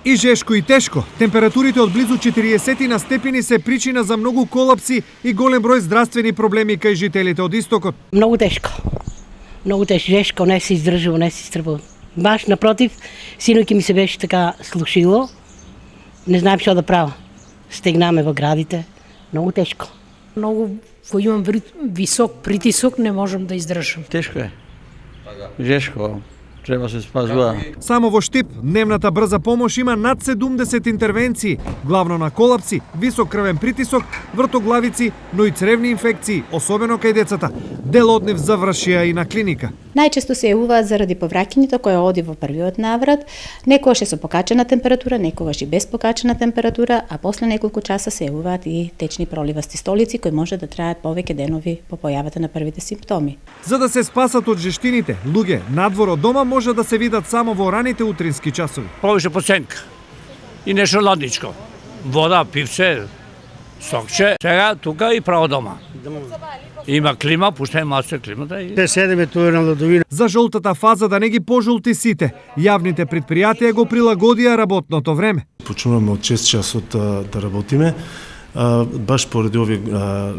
И жешко и тешко, температурите од близу 40 на степени се причина за многу колапси и голем број здравствени проблеми кај жителите од истокот. Многу тешко, жешко, не се издржува, не се изтрпува. Баш напротив, синоќи ми се беше така слушило, не знаем што да правам. Стегнаме во градите, многу тешко. Многу, кој имам висок притисок, не можам да издржам. Тешко е, жешко. Треба се спазува. Само во Штип, дневната брза помош има над 70 интервенции, главно на колапси, висок крвен притисок, вртоглавици, но и цревни инфекции, особено кај децата. Дел од нив завршија и на клиника. Најчесто се јавуваат заради повраќањето кој оди во првиот наврат, некогаш е со покачена температура, некогаш и без покачена температура, а после неколку часа се јавуваат и течни проливасти столици кои може да траат повеќе денови по појавата на првите симптоми. За да се спасат од жештините, луѓе надвор од дома може да се видат само во раните утрински часови. Повише подсенка и нешто ладничко. Вода, пивче, сокче. Сега тука и право дома. Има клима, пуштај малце климата и... Те седеме тука на ладовина. За жолтата фаза да не ги пожолти сите, јавните предпријатија го прилагодија работното време. Почнуваме од 6 часот да работиме, баш поради овие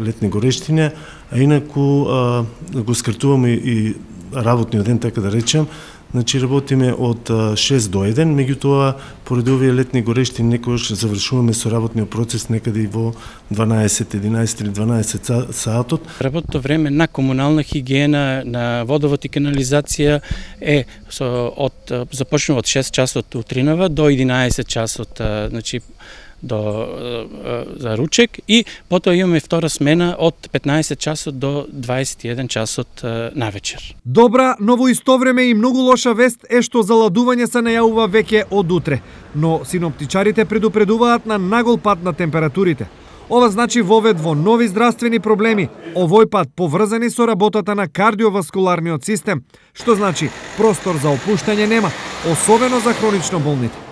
летни горештини, а инаку го скратуваме и работниот ден, така да речем. Значи работиме од 6 до 1, меѓутоа поради овие летни горештини некогаш завршуваме со работниот процес некаде и во 12, 11 или 12 саатот. Работното време на комунална хигиена, на водовод и канализација е започнува од 6 часот утринава до 11 часот, значи за ручек, и потоа имаме втора смена од 15 часот до 21 часот навечер. Добра, но во исто време и многу лоша вест е што заладување се најавува веќе од утре, но синоптичарите предупредуваат на нагол пад на температурите. Ова значи вовед во нови здравствени проблеми, овој пат поврзани со работата на кардиоваскуларниот систем, што значи простор за опуштање нема, особено за хронично болните.